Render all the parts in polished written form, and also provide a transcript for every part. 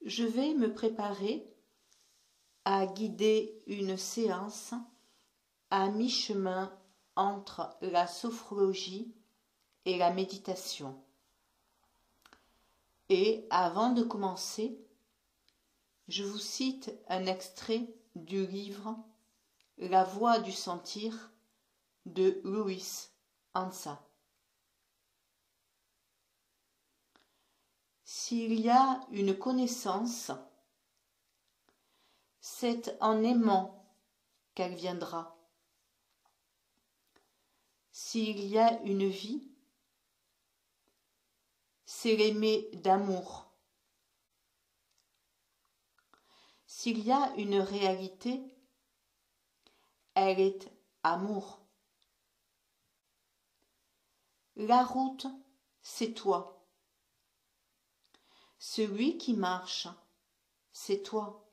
Je vais me préparer à guider une séance à mi-chemin entre la sophrologie et la méditation. Et avant de commencer, je vous cite un extrait du livre La voix du sentir de Louis Ansa. S'il y a une connaissance, c'est en aimant qu'elle viendra. S'il y a une vie, c'est l'aimer d'amour. S'il y a une réalité, elle est amour. La route, c'est toi. Celui qui marche, c'est toi.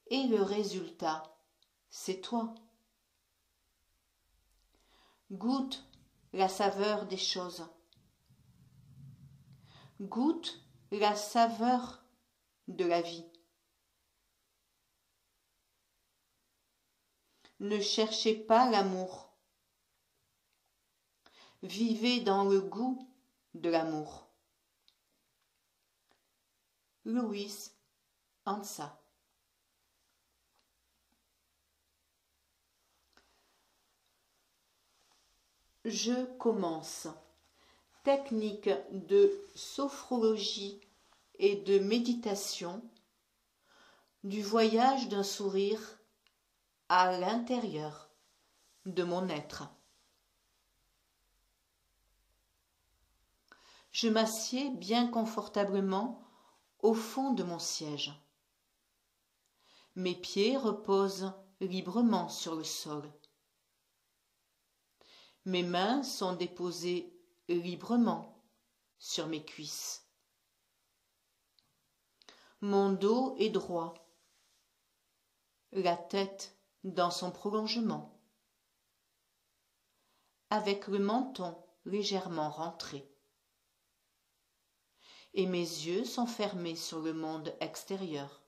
Et le résultat, c'est toi. Goûte la saveur des choses. Goûte la saveur de la vie. Ne cherchez pas l'amour. Vivez dans le goût de l'amour. Louis Ansa. Je commence. Technique de sophrologie et de méditation du voyage d'un sourire à l'intérieur de mon être. Je m'assieds bien confortablement au fond de mon siège. Mes pieds reposent librement sur le sol. Mes mains sont déposées librement sur mes cuisses. Mon dos est droit, la tête dans son prolongement, avec le menton légèrement rentré. Et mes yeux sont fermés sur le monde extérieur,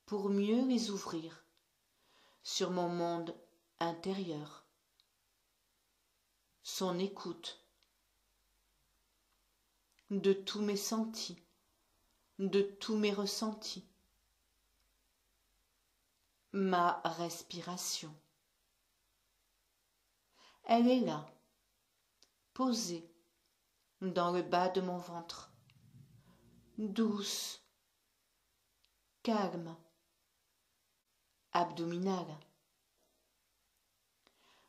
pour mieux les ouvrir sur mon monde intérieur, son écoute de tous mes sentis, de tous mes ressentis, ma respiration. Elle est là, posée dans le bas de mon ventre, douce, calme, abdominale.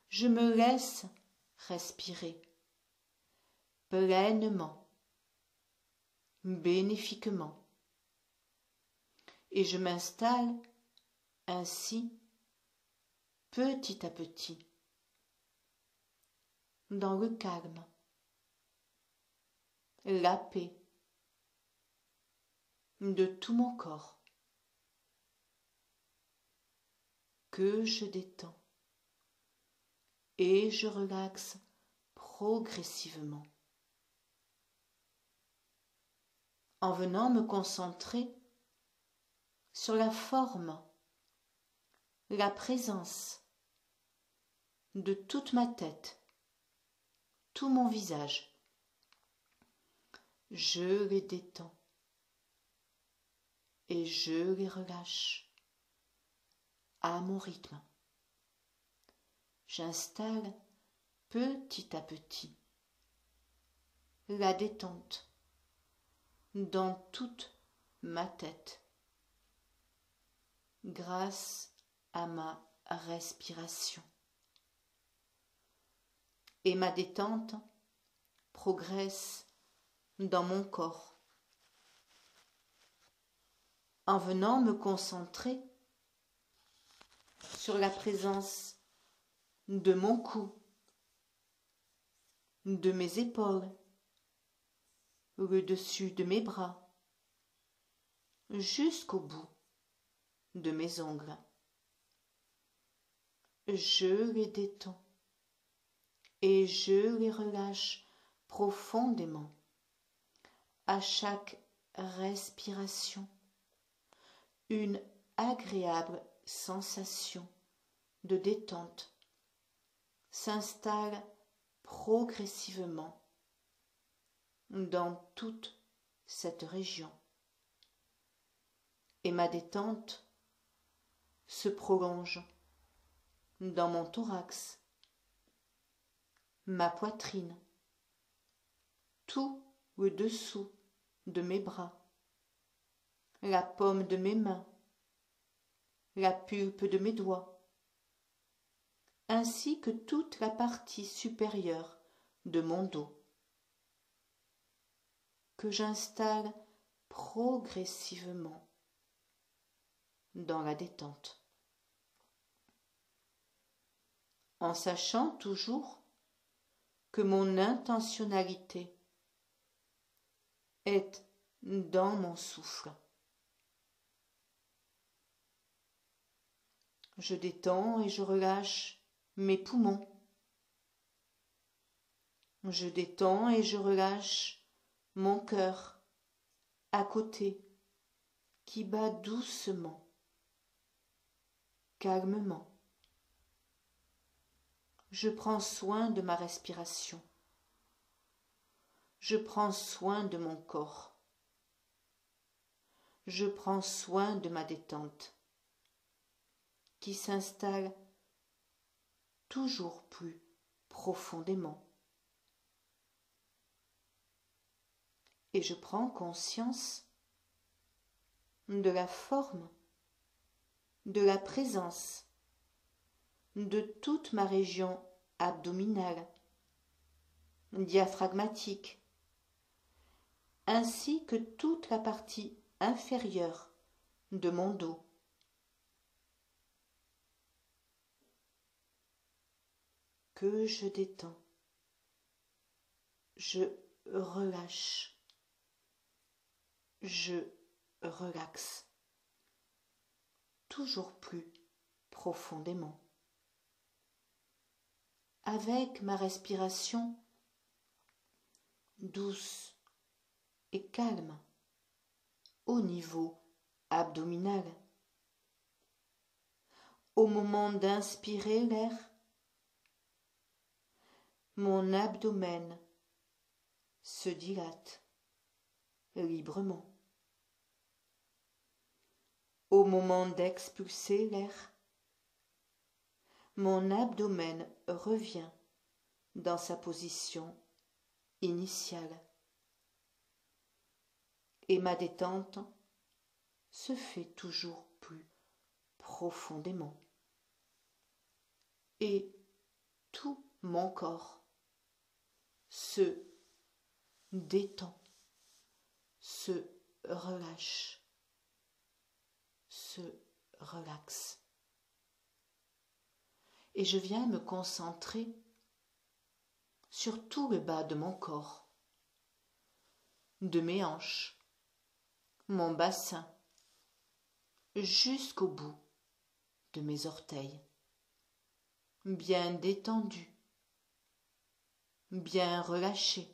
Je me laisse respirer pleinement, bénéfiquement, et je m'installe ainsi petit à petit dans le calme, la paix de tout mon corps que je détends et je relaxe progressivement en venant me concentrer sur la forme, la présence de toute ma tête, tout mon visage. Je les détends et je les relâche à mon rythme. J'installe petit à petit la détente dans toute ma tête grâce à ma respiration. Et ma détente progresse dans mon corps en venant me concentrer sur la présence de mon cou, de mes épaules, le dessus de mes bras, jusqu'au bout de mes ongles. Je les détends et je les relâche profondément à chaque respiration, une agréable sensation de détente s'installe progressivement dans toute cette région. Et ma détente se prolonge dans mon thorax, ma poitrine, tout le dessous de mes bras, la paume de mes mains, la pulpe de mes doigts, ainsi que toute la partie supérieure de mon dos, que j'installe progressivement dans la détente, en sachant toujours que mon intentionnalité est dans mon souffle. Je détends et je relâche mes poumons. Je détends et je relâche mon cœur à côté qui bat doucement, calmement. Je prends soin de ma respiration. Je prends soin de mon corps. Je prends soin de ma détente qui s'installe toujours plus profondément. Et je prends conscience de la forme, de la présence de toute ma région abdominale, diaphragmatique, ainsi que toute la partie inférieure de mon dos. Que je détends, je relâche, je relaxe, toujours plus profondément. Avec ma respiration douce et calme au niveau abdominal. Au moment d'inspirer l'air, mon abdomen se dilate librement. Au moment d'expulser l'air, mon abdomen revient dans sa position initiale. Et ma détente se fait toujours plus profondément. Et tout mon corps se détend, se relâche, se relaxe. Et je viens me concentrer sur tout le bas de mon corps, de mes hanches, mon bassin, jusqu'au bout de mes orteils, bien détendu, bien relâché.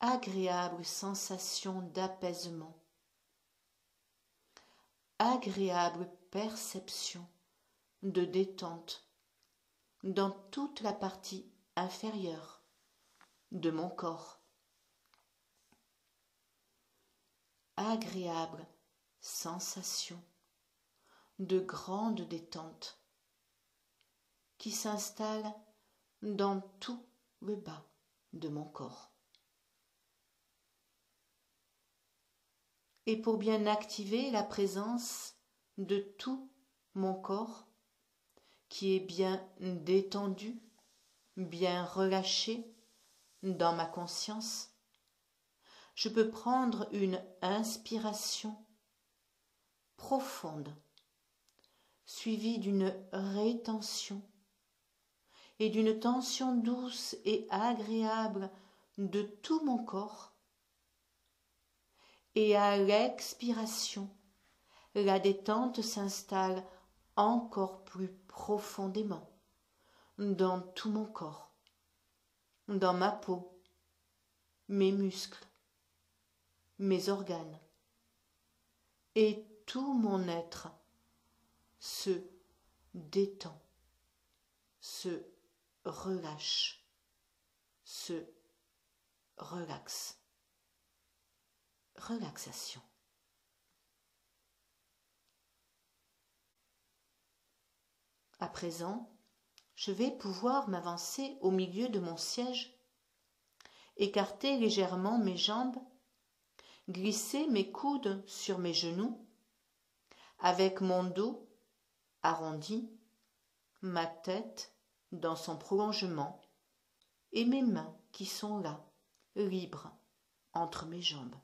Agréable sensation d'apaisement, agréable perception de détente dans toute la partie inférieure de mon corps. Agréable sensation de grande détente qui s'installe dans tout le bas de mon corps. Et pour bien activer la présence de tout mon corps, qui est bien détendu, bien relâché dans ma conscience, je peux prendre une inspiration profonde, suivie d'une rétention et d'une tension douce et agréable de tout mon corps. Et à l'expiration, la détente s'installe encore plus profondément dans tout mon corps, dans ma peau, mes muscles, mes organes et tout mon être se détend, se relâche, se relaxe. Relaxation. À présent, je vais pouvoir m'avancer au milieu de mon siège, écarter légèrement mes jambes, glisser mes coudes sur mes genoux, avec mon dos arrondi, ma tête dans son prolongement et mes mains qui sont là, libres, entre mes jambes.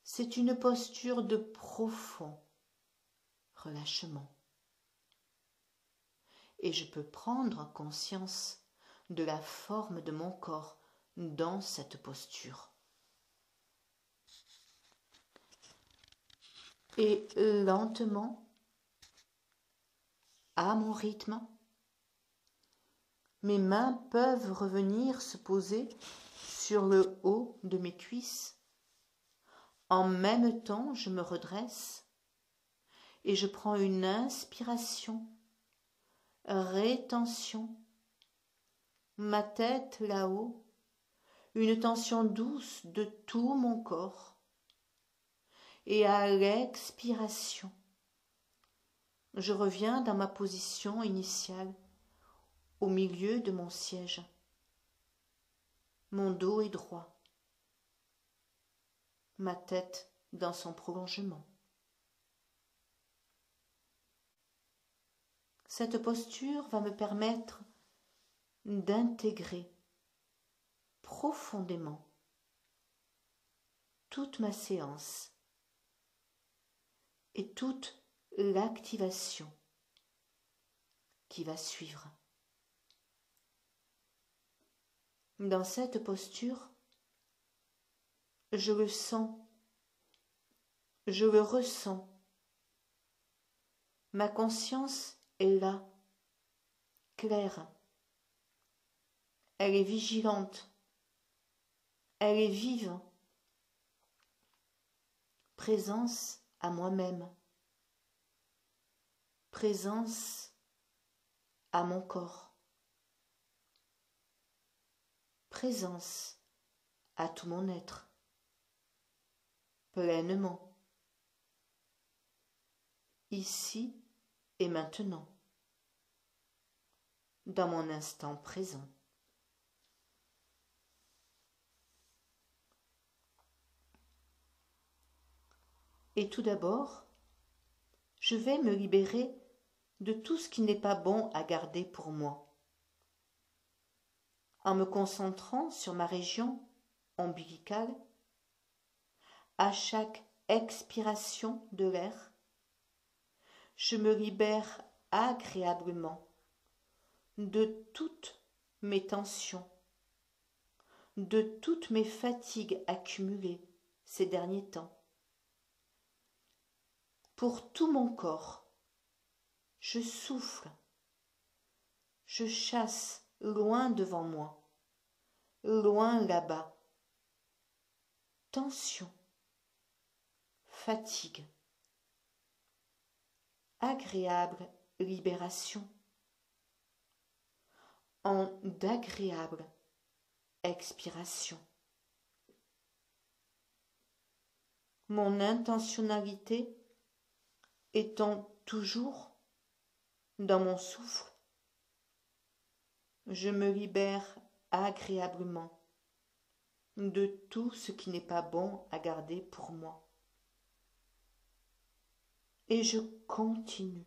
C'est une posture de profond relâchement. Et je peux prendre conscience de la forme de mon corps dans cette posture. Et lentement, à mon rythme, mes mains peuvent revenir se poser sur le haut de mes cuisses. En même temps, je me redresse et je prends une inspiration, rétention, ma tête là-haut, une tension douce de tout mon corps. Et à l'expiration, je reviens dans ma position initiale, au milieu de mon siège. Mon dos est droit, ma tête dans son prolongement. Cette posture va me permettre d'intégrer profondément toute ma séance et toute l'activation qui va suivre. Dans cette posture, je le sens, je le ressens. Ma conscience est là, claire. Elle est vigilante. Elle est vive. Présence à moi-même. Présence à mon corps. Présence à tout mon être. Pleinement. Ici et maintenant. Dans mon instant présent. Et tout d'abord, je vais me libérer de tout ce qui n'est pas bon à garder pour moi. En me concentrant sur ma région ombilicale, à chaque expiration de l'air, je me libère agréablement de toutes mes tensions, de toutes mes fatigues accumulées ces derniers temps. Pour tout mon corps, je souffle, je chasse loin devant moi, loin là-bas, tension, fatigue, agréable libération, en d'agréable expiration. Mon intentionnalité étant toujours dans mon souffle, je me libère agréablement de tout ce qui n'est pas bon à garder pour moi. Et je continue.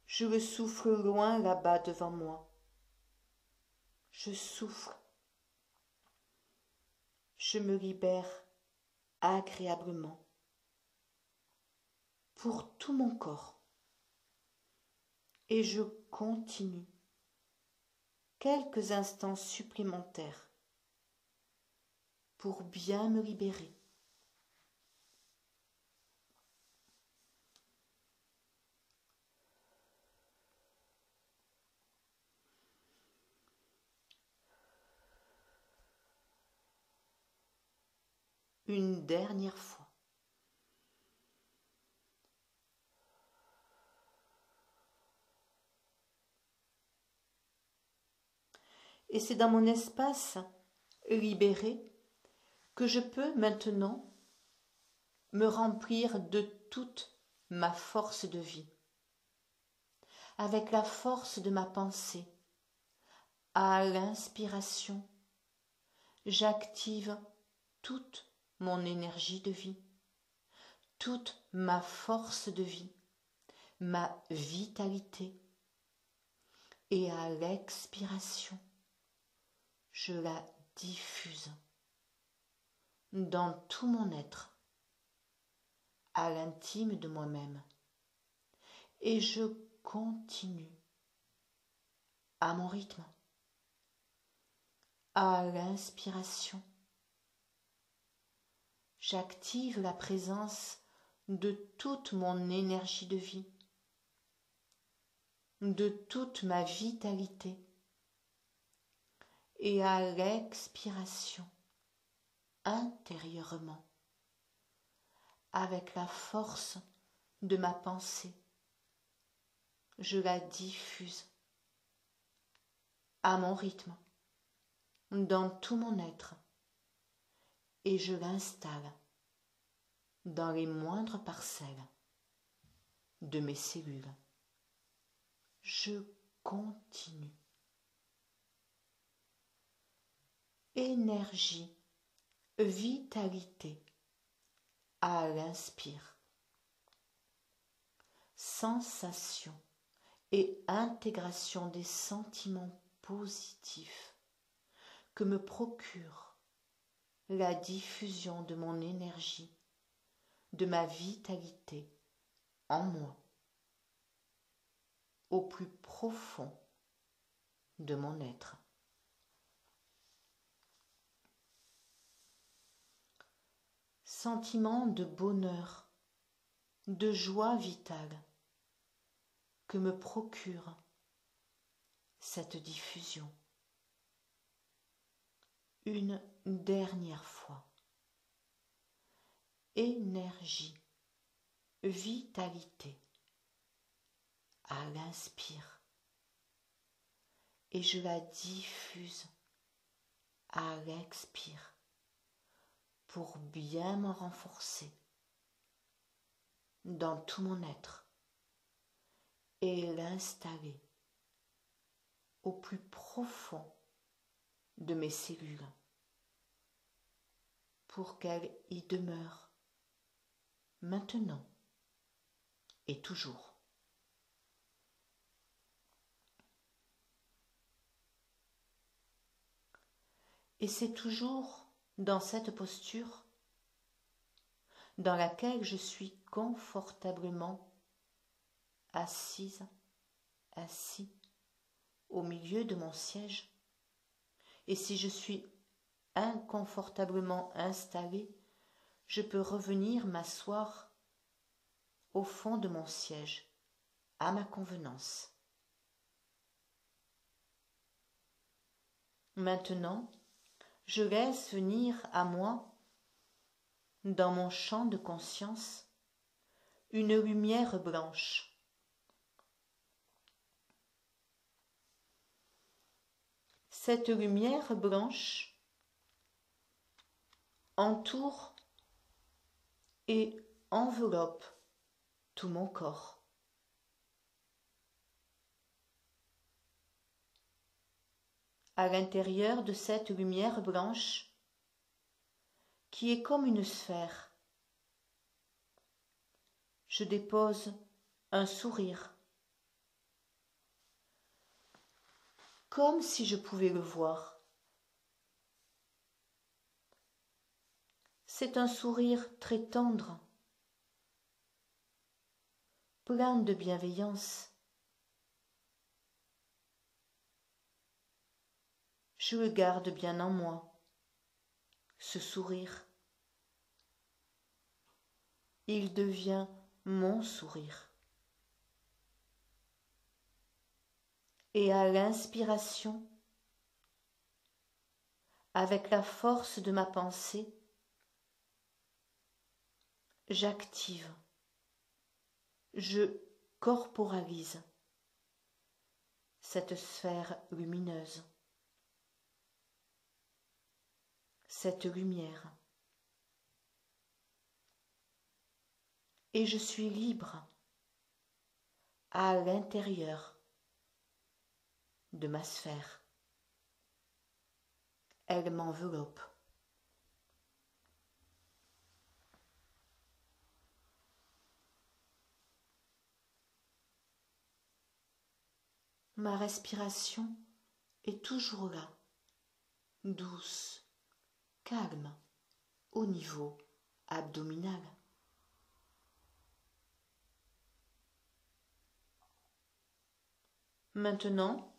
Je le souffle loin là-bas devant moi. Je souffle. Je me libère agréablement pour tout mon corps. Et je continue quelques instants supplémentaires pour bien me libérer. une dernière fois. Et c'est dans mon espace libéré que je peux maintenant me remplir de toute ma force de vie, avec la force de ma pensée. À l'inspiration, j'active toute mon énergie de vie, toute ma force de vie, ma vitalité. Et à l'expiration, je la diffuse dans tout mon être, à l'intime de moi-même. Et je continue à mon rythme. À l'inspiration, j'active la présence de toute mon énergie de vie, de toute ma vitalité. Et à l'expiration, intérieurement, avec la force de ma pensée, je la diffuse à mon rythme, dans tout mon être, et je l'installe dans les moindres parcelles de mes cellules. Je continue. Énergie, vitalité, à l'inspire. Sensation et intégration des sentiments positifs que me procure la diffusion de mon énergie, de ma vitalité en moi, au plus profond de mon être. Sentiment de bonheur, de joie vitale que me procure cette diffusion. Une dernière fois. Énergie, vitalité, à l'inspire, et je la diffuse à l'expire pour bien me renforcer dans tout mon être et l'installer au plus profond de mes cellules pour qu'elle y demeure maintenant et toujours. Et c'est toujours dans cette posture dans laquelle je suis confortablement assise, assis au milieu de mon siège. Et si je suis inconfortablement installée, je peux revenir m'asseoir au fond de mon siège, à ma convenance. Maintenant, je laisse venir à moi, dans mon champ de conscience, une lumière blanche. Cette lumière blanche entoure et enveloppe tout mon corps. À l'intérieur de cette lumière blanche, qui est comme une sphère, je dépose un sourire, comme si je pouvais le voir. C'est un sourire très tendre, plein de bienveillance. Je le garde bien en moi, ce sourire. Il devient mon sourire. Et à l'inspiration, avec la force de ma pensée, j'active, je corporalise cette sphère lumineuse, cette lumière. Et je suis libre à l'intérieur de ma sphère. Elle m'enveloppe. Ma respiration est toujours là, douce, calme, au niveau abdominal. Maintenant,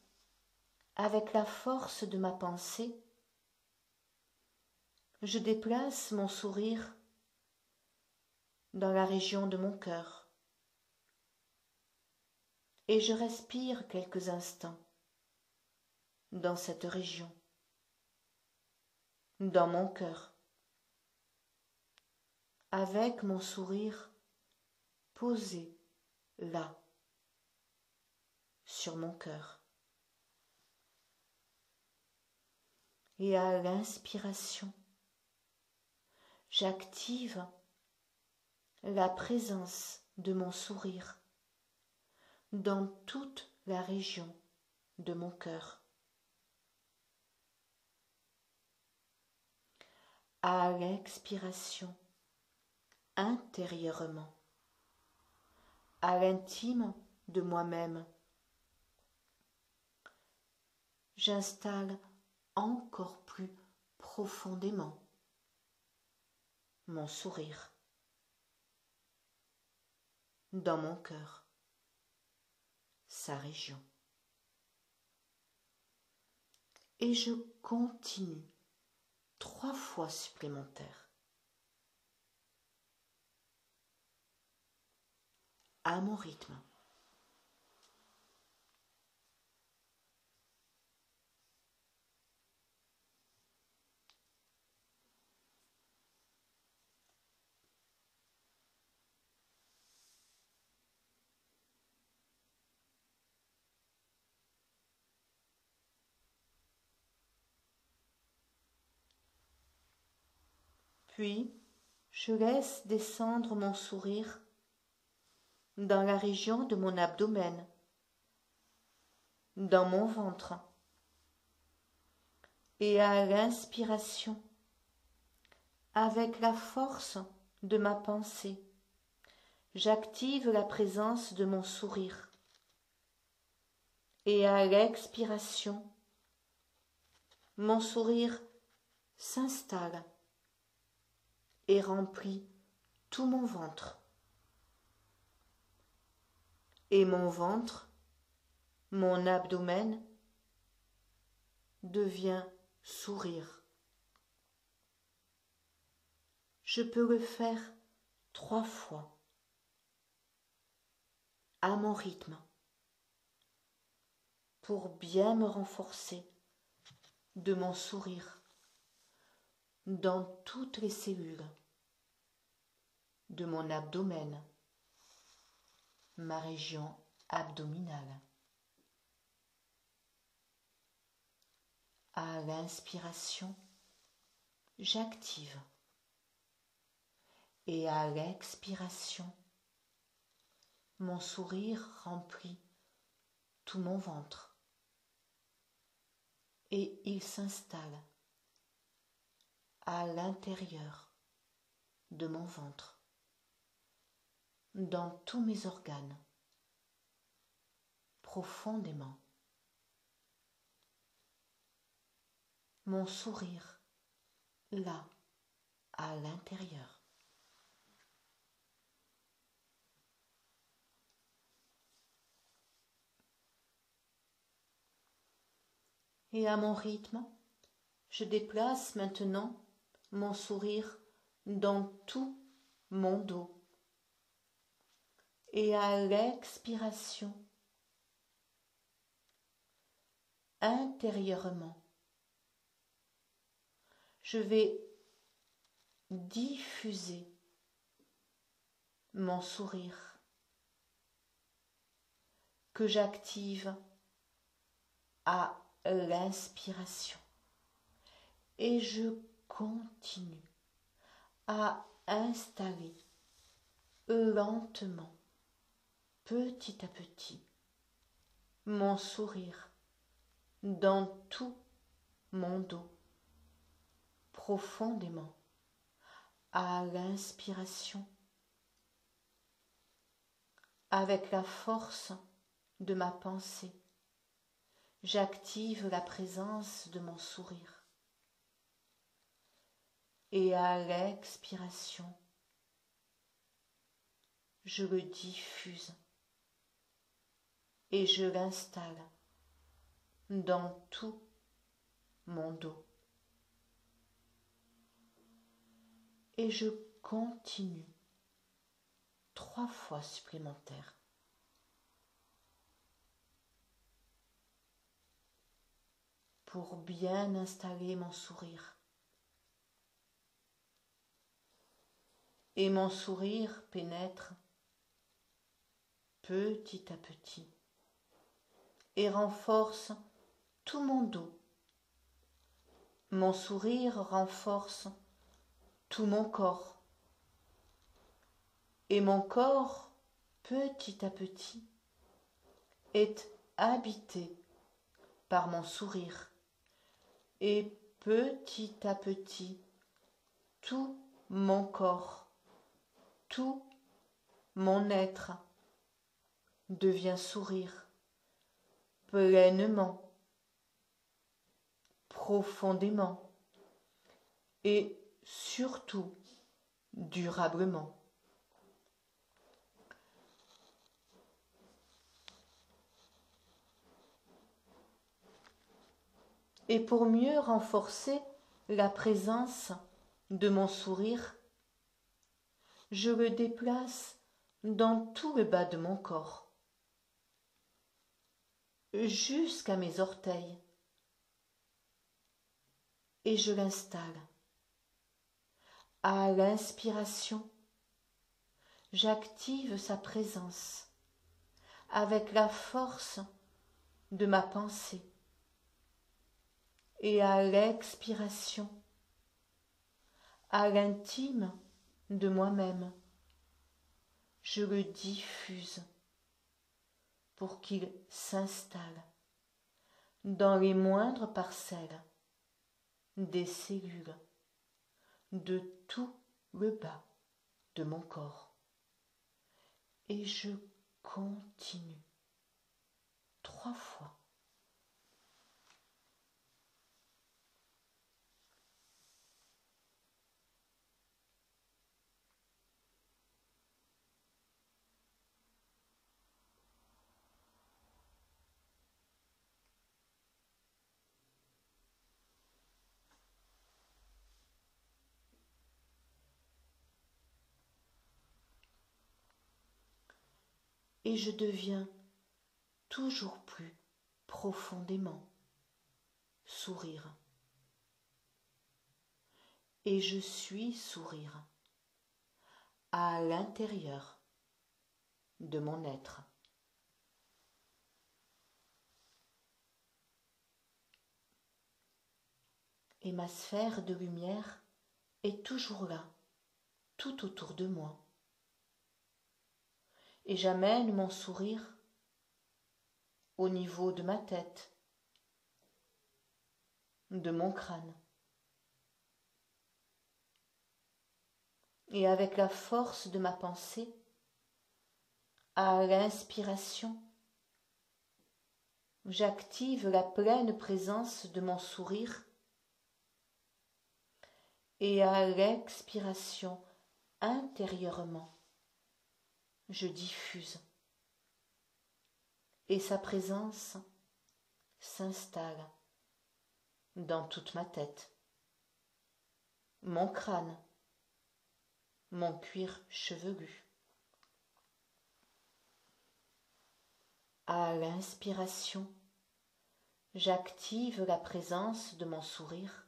avec la force de ma pensée, je déplace mon sourire dans la région de mon cœur et je respire quelques instants dans cette région, dans mon cœur, avec mon sourire posé là, sur mon cœur. Et à l'inspiration, j'active la présence de mon sourire dans toute la région de mon cœur. À l'expiration, intérieurement, à l'intime de moi-même, j'installe encore plus profondément mon sourire dans mon cœur, sa région. Et je continue 3 fois supplémentaires à mon rythme. Puis, je laisse descendre mon sourire dans la région de mon abdomen, dans mon ventre. Et à l'inspiration, avec la force de ma pensée, j'active la présence de mon sourire. Et à l'expiration, mon sourire s'installe et remplit tout mon ventre. Et mon ventre, mon abdomen, devient sourire. Je peux le faire 3 fois, à mon rythme, pour bien me renforcer de mon sourire dans toutes les cellules de mon abdomen, ma région abdominale. À l'inspiration, j'active. Et à l'expiration, mon sourire remplit tout mon ventre. Et il s'installe à l'intérieur de mon ventre, dans tous mes organes, profondément. Mon sourire, là, à l'intérieur. Et à mon rythme, je déplace maintenant mon sourire dans tout mon dos. Et à l'expiration, intérieurement, je vais diffuser mon sourire, que j'active à l'inspiration et je continue à installer lentement, petit à petit, mon sourire dans tout mon dos, profondément, à l'inspiration, avec la force de ma pensée, j'active la présence de mon sourire. Et à l'expiration, je le diffuse et je l'installe dans tout mon dos. Et je continue 3 fois supplémentaires. Pour bien installer mon sourire. Et mon sourire pénètre petit à petit et renforce tout mon dos. Mon sourire renforce tout mon corps. Et mon corps, petit à petit, est habité par mon sourire. Et petit à petit, tout mon corps, tout mon être devient sourire pleinement, profondément et surtout durablement. Et pour mieux renforcer la présence de mon sourire, je le déplace dans tout le bas de mon corps, jusqu'à mes orteils, et je l'installe. À l'inspiration, j'active sa présence avec la force de ma pensée. Et à l'expiration, à l'intime de moi-même, je le diffuse pour qu'il s'installe dans les moindres parcelles des cellules de tout le bas de mon corps. Et je continue 3 fois. Et je deviens toujours plus profondément sourire. Et je suis sourire à l'intérieur de mon être. Et ma sphère de lumière est toujours là, tout autour de moi. Et j'amène mon sourire au niveau de ma tête, de mon crâne. Et avec la force de ma pensée, à l'inspiration, j'active la pleine présence de mon sourire et à l'expiration, intérieurement, je diffuse et sa présence s'installe dans toute ma tête, mon crâne, mon cuir chevelu. À l'inspiration, j'active la présence de mon sourire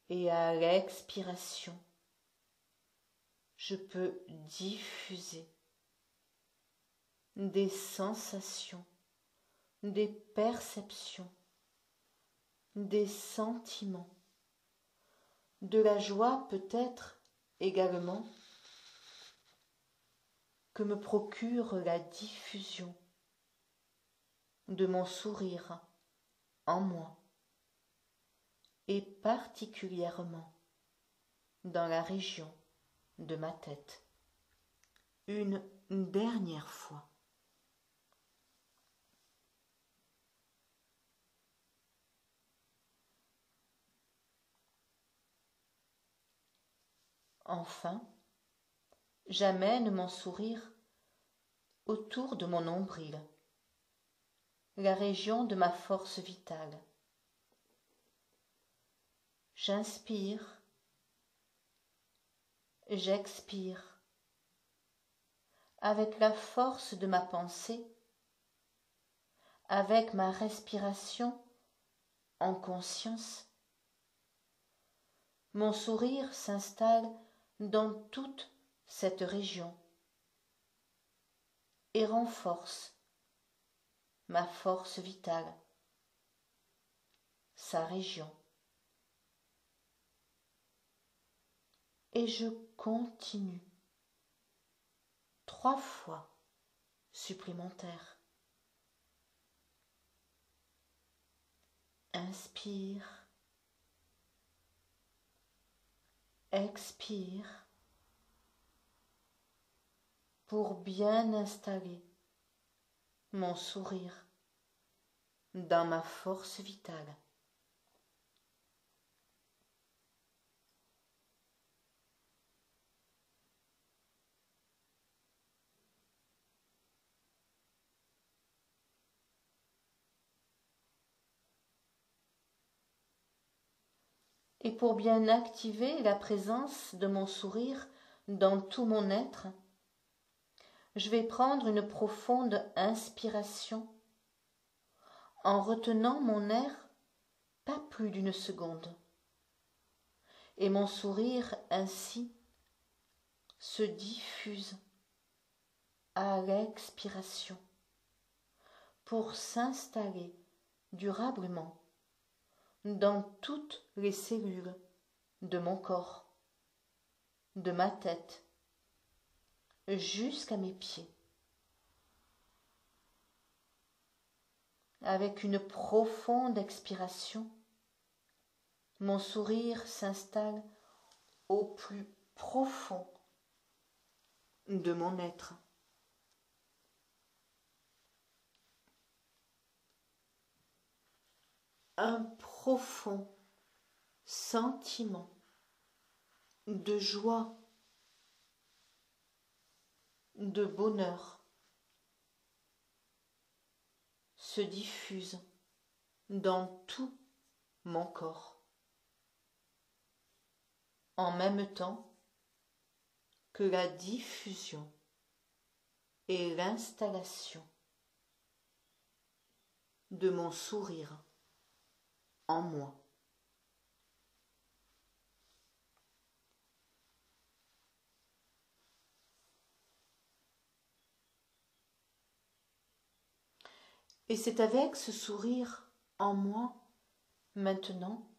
et à l'expiration, je peux diffuser des sensations, des perceptions, des sentiments, de la joie peut-être également que me procure la diffusion de mon sourire en moi et particulièrement dans la région de ma tête. Une dernière fois. Enfin, j'amène mon sourire autour de mon nombril, la région de ma force vitale. J'inspire, j'expire, avec la force de ma pensée, avec ma respiration en conscience. Mon sourire s'installe dans toute cette région et renforce ma force vitale, sa région. Et je continue 3 fois supplémentaires. Inspire, expire, pour bien installer mon sourire dans ma force vitale. Et pour bien activer la présence de mon sourire dans tout mon être, je vais prendre une profonde inspiration en retenant mon air pas plus d'1 seconde. Et mon sourire ainsi se diffuse à l'expiration pour s'installer durablement dans toutes les cellules de mon corps, de ma tête, jusqu'à mes pieds. Avec une profonde expiration, mon sourire s'installe au plus profond de mon être. Un profond sentiment de joie, de bonheur se diffuse dans tout mon corps, en même temps que la diffusion et l'installation de mon sourire en moi. Et c'est avec ce sourire en moi, maintenant,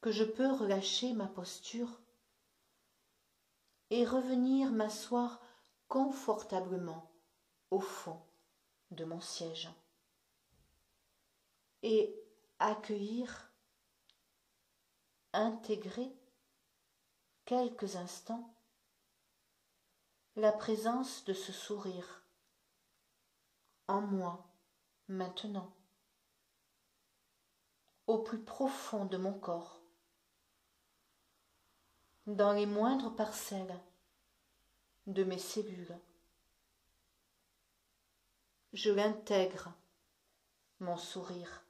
que je peux relâcher ma posture et revenir m'asseoir confortablement au fond de mon siège et accueillir, intégrer quelques instants la présence de ce sourire en moi maintenant, au plus profond de mon corps, dans les moindres parcelles de mes cellules. Je l'intègre, mon sourire,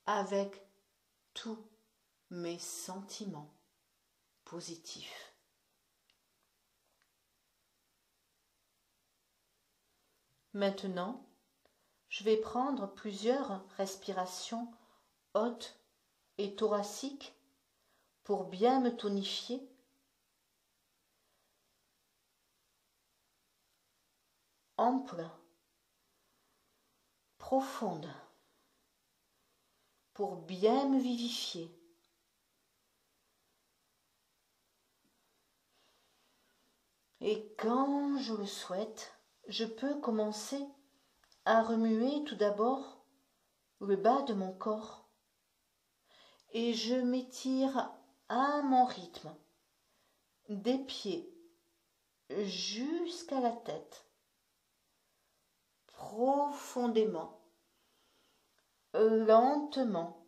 avec tous mes sentiments positifs. Maintenant, je vais prendre plusieurs respirations hautes et thoraciques pour bien me tonifier ample, profonde, pour bien me vivifier. Et quand je le souhaite, je peux commencer à remuer tout d'abord le bas de mon corps et je m'étire à mon rythme, des pieds jusqu'à la tête, profondément, lentement,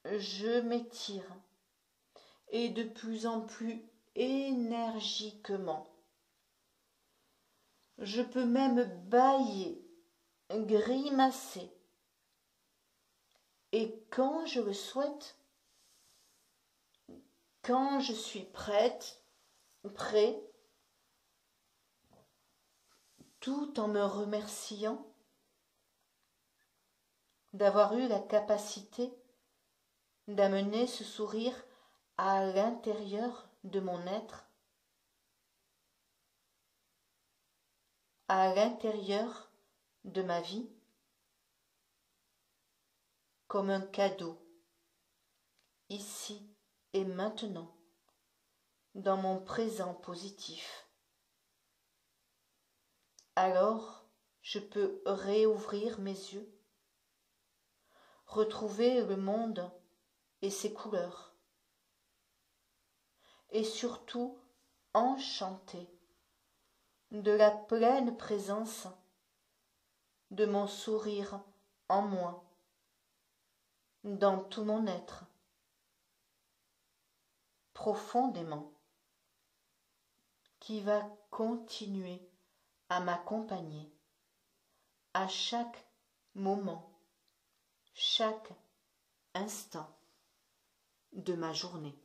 je m'étire et de plus en plus énergiquement. Je peux même bâiller, grimacer. Et quand je le souhaite, quand je suis prêt, tout en me remerciant d'avoir eu la capacité d'amener ce sourire à l'intérieur de mon être, à l'intérieur de ma vie, comme un cadeau, ici et maintenant, dans mon présent positif. Alors, je peux réouvrir mes yeux, retrouver le monde et ses couleurs, et surtout enchanter de la pleine présence de mon sourire en moi, dans tout mon être, profondément, qui va continuer à m'accompagner à chaque moment, chaque instant de ma journée.